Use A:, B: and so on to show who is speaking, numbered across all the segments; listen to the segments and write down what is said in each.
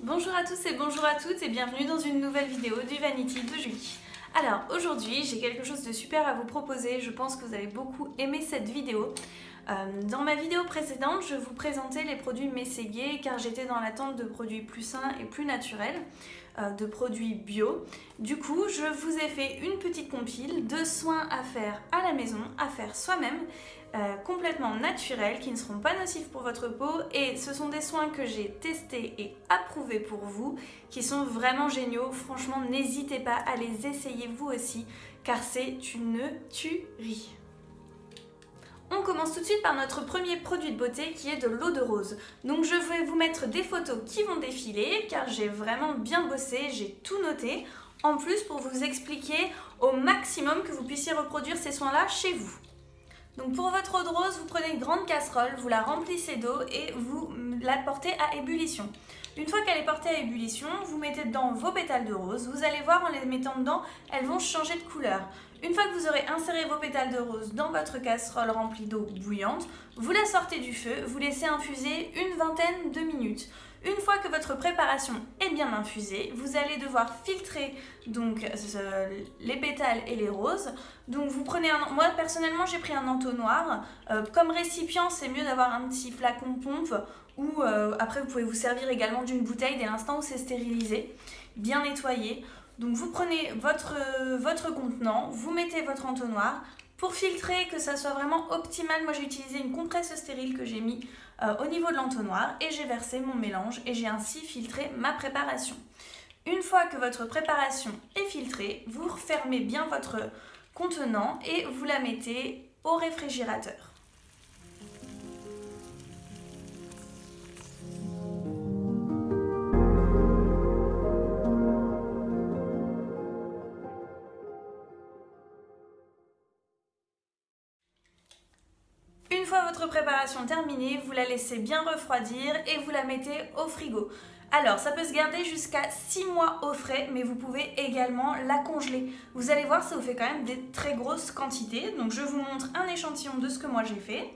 A: Bonjour à tous et bonjour à toutes et bienvenue dans une nouvelle vidéo du Vanity de Julie. Alors aujourd'hui j'ai quelque chose de super à vous proposer, je pense que vous allez beaucoup aimer cette vidéo. Dans ma vidéo précédente je vous présentais les produits Mességuier car j'étais dans l'attente de produits plus sains et plus naturels, de produits bio. Du coup je vous ai fait une petite compile de soins à faire à la maison, à faire soi-même, complètement naturels, qui ne seront pas nocifs pour votre peau, et ce sont des soins que j'ai testés et approuvés pour vous, qui sont vraiment géniaux. Franchement n'hésitez pas à les essayer vous aussi car c'est une tuerie. On commence tout de suite par notre premier produit de beauté qui est de l'eau de rose. Donc je vais vous mettre des photos qui vont défiler car j'ai vraiment bien bossé, j'ai tout noté. En plus pour vous expliquer au maximum que vous puissiez reproduire ces soins-là chez vous. Donc pour votre eau de rose, vous prenez une grande casserole, vous la remplissez d'eau et vous la portez à ébullition. Une fois qu'elle est portée à ébullition, vous mettez dedans vos pétales de rose. Vous allez voir en les mettant dedans, elles vont changer de couleur. Une fois que vous aurez inséré vos pétales de rose dans votre casserole remplie d'eau bouillante, vous la sortez du feu, vous laissez infuser une vingtaine de minutes. Une fois que votre préparation est bien infusée, vous allez devoir filtrer donc les pétales et les roses. Donc vous prenez moi personnellement j'ai pris un entonnoir. Comme récipient c'est mieux d'avoir un petit flacon pompe ou après vous pouvez vous servir également d'une bouteille dès l'instant où c'est stérilisé, bien nettoyé. Donc vous prenez votre contenant, vous mettez votre entonnoir. Pour filtrer, que ça soit vraiment optimal, moi j'ai utilisé une compresse stérile que j'ai mis au niveau de l'entonnoir et j'ai versé mon mélange et j'ai ainsi filtré ma préparation. Une fois que votre préparation est filtrée, vous refermez bien votre contenant et vous la mettez au réfrigérateur. Une fois votre préparation terminée, vous la laissez bien refroidir et vous la mettez au frigo. Alors, ça peut se garder jusqu'à 6 mois au frais, mais vous pouvez également la congeler. Vous allez voir, ça vous fait quand même des très grosses quantités. Donc, je vous montre un échantillon de ce que moi j'ai fait.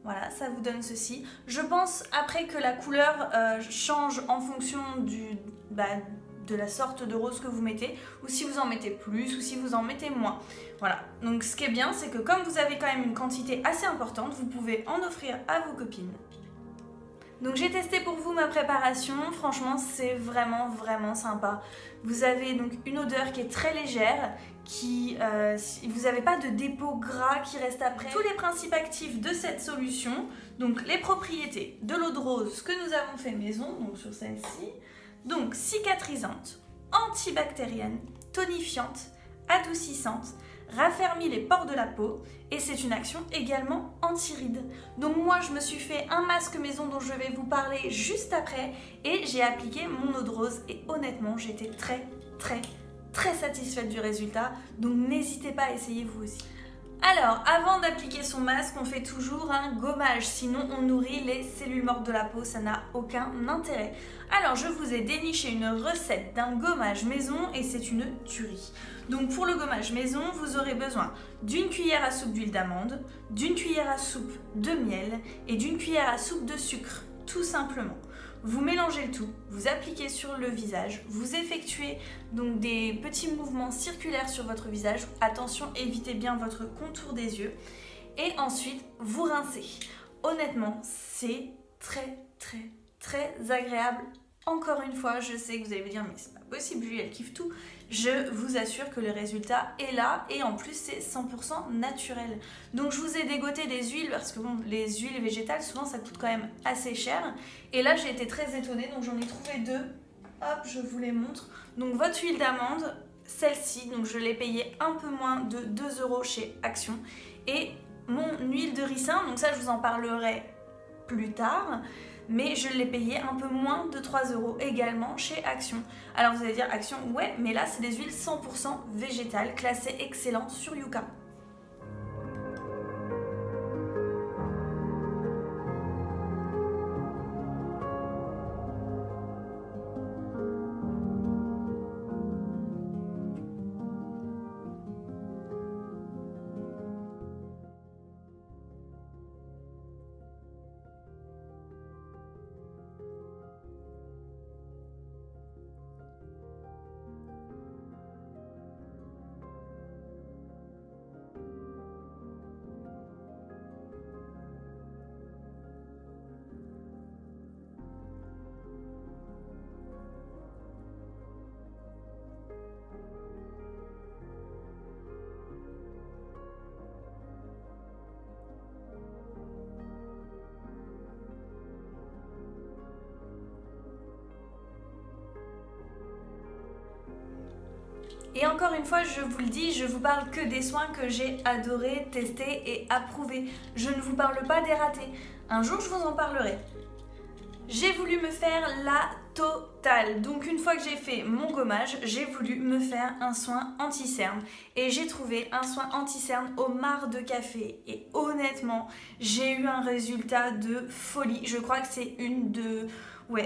A: Voilà, ça vous donne ceci. Je pense après que la couleur change en fonction de la sorte de rose que vous mettez, ou si vous en mettez plus, ou si vous en mettez moins. Voilà, donc ce qui est bien, c'est que comme vous avez quand même une quantité assez importante, vous pouvez en offrir à vos copines. Donc j'ai testé pour vous ma préparation, franchement c'est vraiment sympa. Vous avez donc une odeur qui est très légère, vous n'avez pas de dépôt gras qui reste après. Tous les principes actifs de cette solution, donc les propriétés de l'eau de rose que nous avons fait maison, donc sur celle-ci, donc cicatrisante, antibactérienne, tonifiante, adoucissante, raffermit les pores de la peau et c'est une action également anti-rides. Donc moi je me suis fait un masque maison dont je vais vous parler juste après et j'ai appliqué mon eau de rose et honnêtement j'ai été très satisfaite du résultat, donc n'hésitez pas à essayer vous aussi. Alors, avant d'appliquer son masque, on fait toujours un gommage, sinon on nourrit les cellules mortes de la peau, ça n'a aucun intérêt. Alors, je vous ai déniché une recette d'un gommage maison et c'est une tuerie. Donc pour le gommage maison, vous aurez besoin d'une cuillère à soupe d'huile d'amande, d'une cuillère à soupe de miel et d'une cuillère à soupe de sucre, tout simplement. Vous mélangez le tout, vous appliquez sur le visage, vous effectuez donc des petits mouvements circulaires sur votre visage. Attention, évitez bien votre contour des yeux. Et ensuite, vous rincez. Honnêtement, c'est très agréable. Encore une fois, je sais que vous allez me dire, mais c'est pas possible, Julie, elle kiffe tout. Je vous assure que le résultat est là et en plus c'est 100% naturel. Donc je vous ai dégoté des huiles parce que bon, les huiles végétales souvent ça coûte quand même assez cher. Et là j'ai été très étonnée donc j'en ai trouvé deux. Hop, je vous les montre. Donc votre huile d'amande, celle-ci, donc je l'ai payée un peu moins de 2 € chez Action. Et mon huile de ricin, donc ça je vous en parlerai plus tard. Mais je l'ai payé un peu moins de 3 € également chez Action. Alors vous allez dire Action, ouais, mais là c'est des huiles 100% végétales, classées excellent sur Yuka. Et encore une fois, je vous le dis, je vous parle que des soins que j'ai adorés, testés et approuvés. Je ne vous parle pas des ratés. Un jour, je vous en parlerai. J'ai voulu me faire la totale. Donc une fois que j'ai fait mon gommage, j'ai voulu me faire un soin anti-cerne. Et j'ai trouvé un soin anti-cerne au marc de café. Et honnêtement, j'ai eu un résultat de folie. Je crois que c'est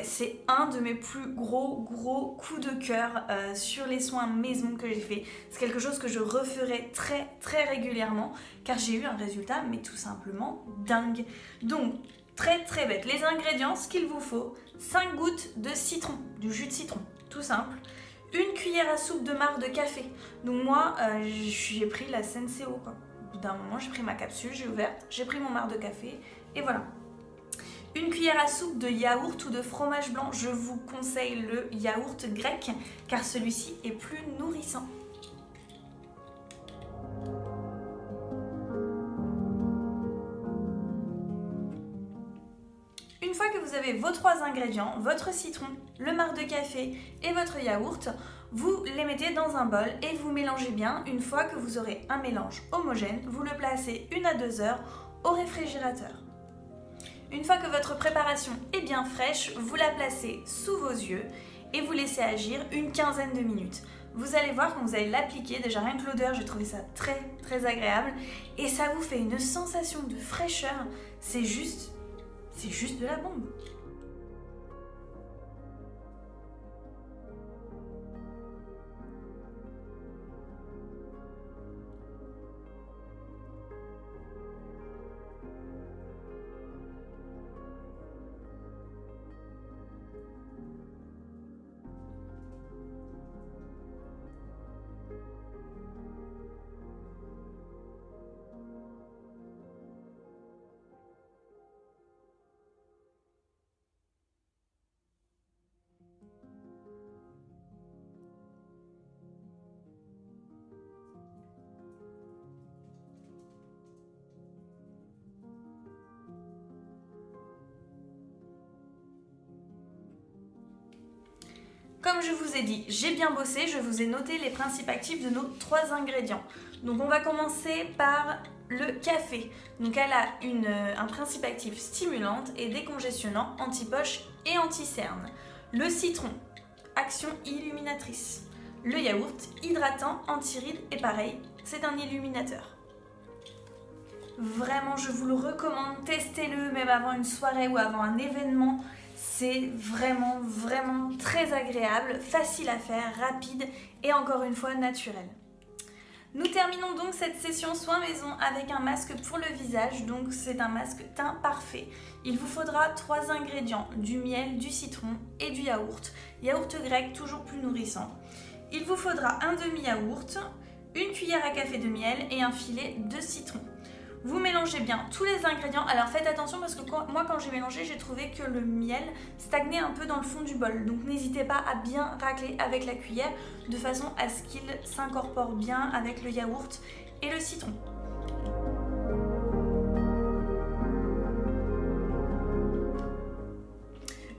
A: c'est un de mes plus gros coups de cœur sur les soins maison que j'ai fait. C'est quelque chose que je referai très régulièrement car j'ai eu un résultat mais tout simplement dingue. Donc très bête. Les ingrédients, ce qu'il vous faut, 5 gouttes de citron, du jus de citron, tout simple. Une cuillère à soupe de marc de café. Donc moi, j'ai pris la Senseo quoi. Au bout d'un moment, j'ai pris ma capsule, j'ai ouverte, j'ai pris mon marc de café et voilà. Une cuillère à soupe de yaourt ou de fromage blanc. Je vous conseille le yaourt grec car celui-ci est plus nourrissant. Une fois que vous avez vos 3 ingrédients, votre citron, le marc de café et votre yaourt, vous les mettez dans un bol et vous mélangez bien. Une fois que vous aurez un mélange homogène, vous le placez 1 à 2 heures au réfrigérateur. Une fois que votre préparation est bien fraîche, vous la placez sous vos yeux et vous laissez agir une quinzaine de minutes. Vous allez voir quand vous allez l'appliquer, déjà rien que l'odeur, j'ai trouvé ça très agréable et ça vous fait une sensation de fraîcheur, c'est juste de la bombe. Comme je vous ai dit, j'ai bien bossé, je vous ai noté les principes actifs de nos 3 ingrédients. Donc on va commencer par le café. Donc elle a un principe actif stimulante et décongestionnant, anti-poche et anti-cerne. Le citron, action illuminatrice. Le yaourt, hydratant, anti-rides et pareil, c'est un illuminateur. Vraiment, je vous le recommande, testez-le même avant une soirée ou avant un événement. C'est vraiment très agréable, facile à faire, rapide et encore une fois naturel. Nous terminons donc cette session soins maison avec un masque pour le visage, donc c'est un masque teint parfait. Il vous faudra 3 ingrédients, du miel, du citron et du yaourt. Yaourt grec, toujours plus nourrissant. Il vous faudra un demi-yaourt, une cuillère à café de miel et un filet de citron. Vous mélangez bien tous les ingrédients. Alors faites attention parce que moi quand j'ai mélangé, j'ai trouvé que le miel stagnait un peu dans le fond du bol. Donc n'hésitez pas à bien racler avec la cuillère de façon à ce qu'il s'incorpore bien avec le yaourt et le citron.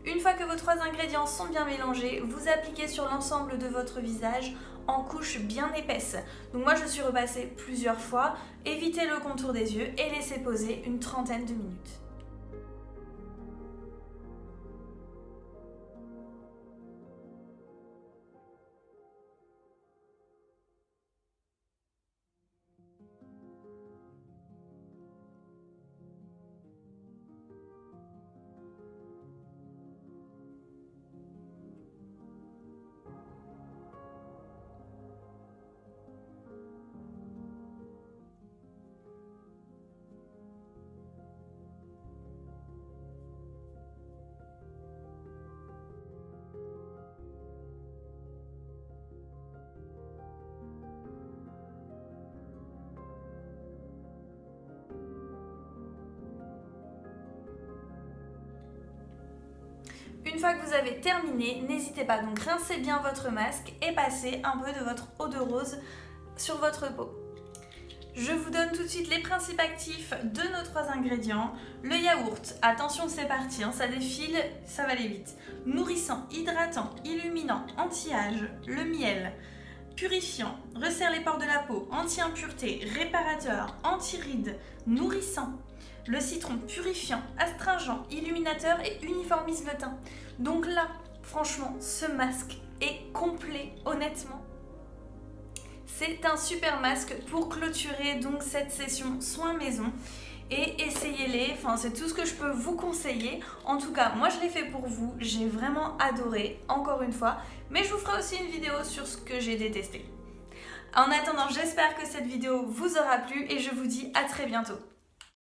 A: Une fois que vos 3 ingrédients sont bien mélangés, vous appliquez sur l'ensemble de votre visage en couche bien épaisse. Donc moi je suis repassée plusieurs fois, évitez le contour des yeux et laissez poser une trentaine de minutes. Une fois que vous avez terminé, n'hésitez pas, donc rincez bien votre masque et passez un peu de votre eau de rose sur votre peau. Je vous donne tout de suite les principes actifs de nos 3 ingrédients. Le yaourt, attention c'est parti, ça défile, ça va aller vite. Nourrissant, hydratant, illuminant, anti-âge. Le miel, purifiant, resserre les pores de la peau, anti-impureté, réparateur, anti-rides, nourrissant. Le citron purifiant, astringent, illuminateur et uniformise le teint. Donc là, franchement, ce masque est complet, honnêtement. C'est un super masque pour clôturer donc cette session soins maison. Et essayez-les, enfin c'est tout ce que je peux vous conseiller. En tout cas, moi je l'ai fait pour vous, j'ai vraiment adoré, encore une fois. Mais je vous ferai aussi une vidéo sur ce que j'ai détesté. En attendant, j'espère que cette vidéo vous aura plu et je vous dis à très bientôt.